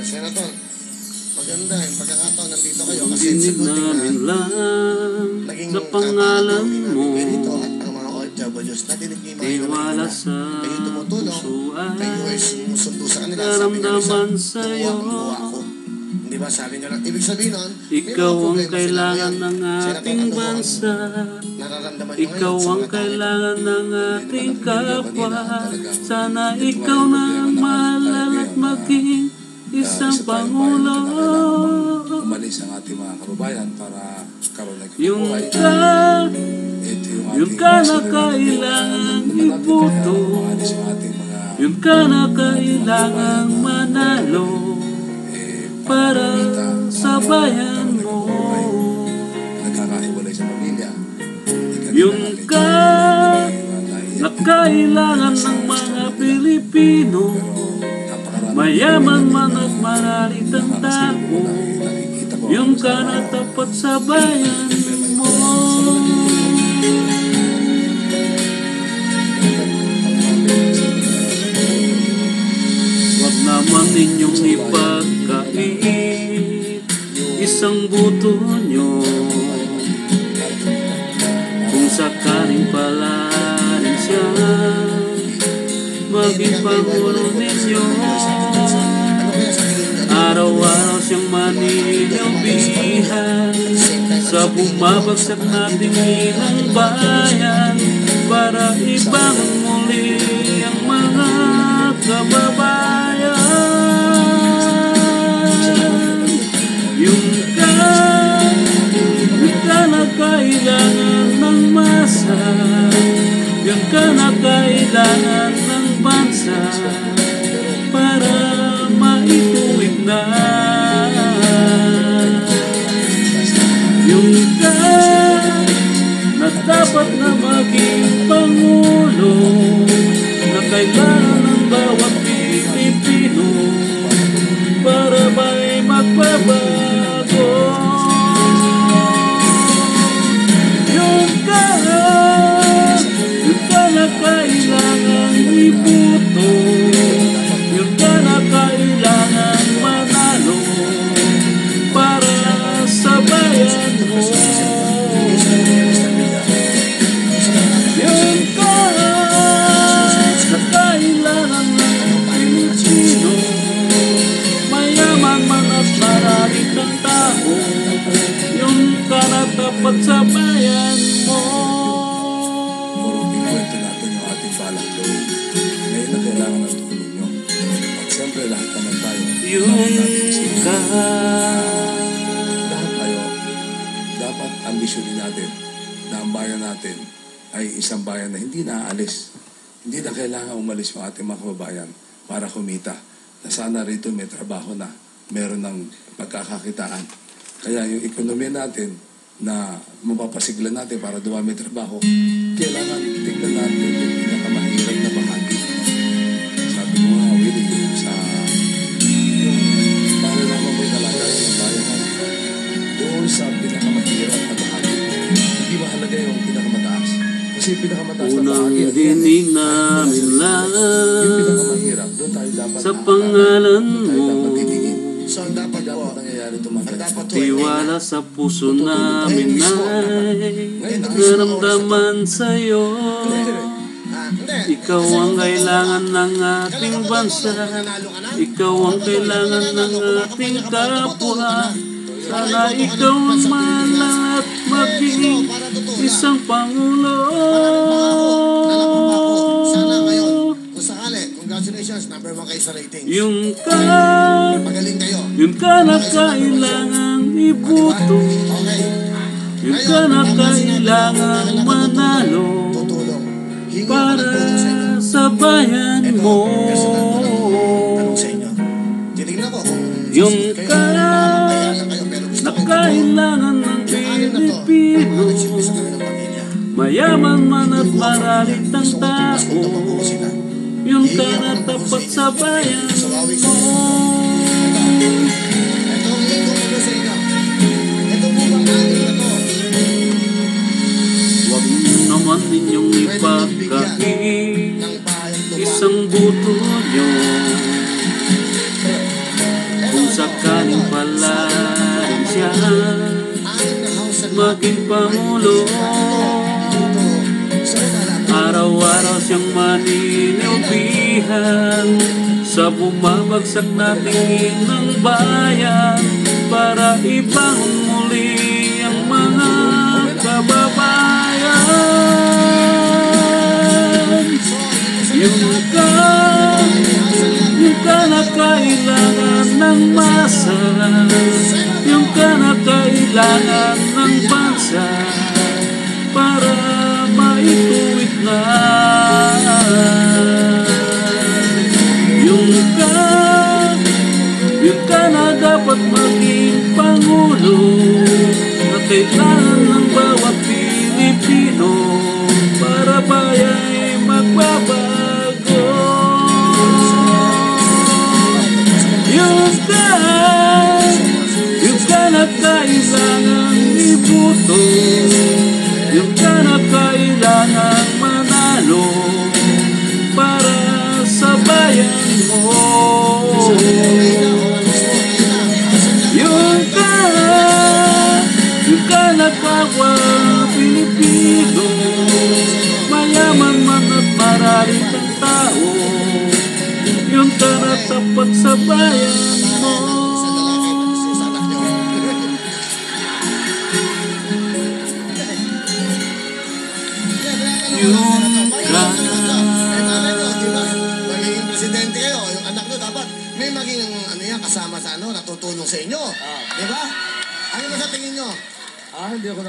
Senator, maganda yung pagkakataon nandito kayo kasi Dinig namin lang sa pangalan mo. At ang mga OFWs, natinig niyo yung mga Tiwala sa kayo tumutulong, pusoan, kayo ay sumusundo sa kanila. naramdaman sa'yo. Hindi ba sabi nyo lang, ibig sabihin nun, Ikaw ang kailangan ng ating bansa. Ikaw ang kailangan ng ating kapwa. Sana ikaw na ang maalala at maging isang Pangulo. Umalis ang ating mga kababayan para karoon ng Yung kabubuhay. yung ka na kailangan ibuto. Yung ka na kailangan manalo para sa bayan mo. Nagkakahiwalay sa pamilya. Yung ka na kailangan ng mga Pilipino, mayaman man at maralit ang tao. Yung ka na tapat sa bayan mo. Wag naman ninyong ipagkait isang buto nyo. Kung sakaling pala rin siya maging Pangulo ninyo, araw-araw siyang manilbihan sa bumabagsak nating ilang bayan para ibangon muli ang mga kababayan. Yung ka na kailangan ng masa, yung ka na kailangan ng bansa para maituwid na. Yung ka na dapat na maging Pangulo, na kailangan ng bawat Pilipino para ba'y magbabago. Yung ka na kailangan ibuto, yung ka na kailangan manalo para sa bayan mo. Yung ka na kailangan ng Pilipino, mayaman man at maralit ang tao. Yung ka na tapat sa bayan mo. Ikwento natin yung ating balang gawin. Ngayon na kailangan ng tulong nyo. At siyempre lahat naman tayo. Yung ka. Lahat tayo, dapat ambisyonin natin na ang bayan natin ay isang bayan na hindi naaalis. Hindi na kailangan umalis yung ating mga kababayan para kumita. Na sana rito may trabaho na, meron ng pagkakakitaan. Kaya yung ekonomiya natin na mapapasiglan natin para dumami trabaho, kailangan tignan natin yung pinakamahirap na bahagi. Sabi ko nga, Willie, yung sa para naman may kalagayan ng bayan, doon sa pinakamahirap na bahagi. Hindi mahalaga yung pinakamataas. Kasi yung pinakamataas na bahagi, Unang dinig namin lang yung pinakamahirap, doon tayo dapat sa pangalan mo. So, ang dapat po, nangyayari ito mga Tiwala sa puso namin ay naramdaman sa'yo. Ikaw ang kailangan ng ating bansa. Ikaw ang kailangan ng ating kapwa. Sana ikaw ang malat maging isang Pangulo. sana ngayon, kung sakali, congratulations, number 1 kayo sa ratings. Yung ka, Magaling kayo. yung ka na kailangan ibuto. Okay. Yung ka na kailangan manalo para sa bayan mo. Tanong sa inyo. Tinignan ko kung Yung ka na kailangan ng Pilipino, mayaman man at maralit ang tao. Yung ka na tapat sa bayan mo. Ito ang linggo ko sa inyo. Ito po bang ating na to? Huwag naman ninyong ipagkait isang buto nyo. Kung maging Pangulo. Araw-araw siyang maninilbihan sa bumabagsak na tingin ng bayan para ibangon muli ang mga kababayan. Yung ka na kailangan ng masa, yung ka na kailangan ng bansa para maituwid na. Yung ka na dapat maging Pangulo na kailangan ng bawat Pilipino para baya'y magbabago. Yung ka na kailangan ibuto, yung ka na kailangan manalo para sa bayan mo. Yung ka na kapwa Pilipino, mayaman man at marami kang tao, yung ka na tapat sa bayan mo. Magiging presidente kayo, yung anak nyo dapat may maging ano yan, kasama sa natutulong sa inyo. Di ba? Ano ba sa tingin nyo? Hindi ako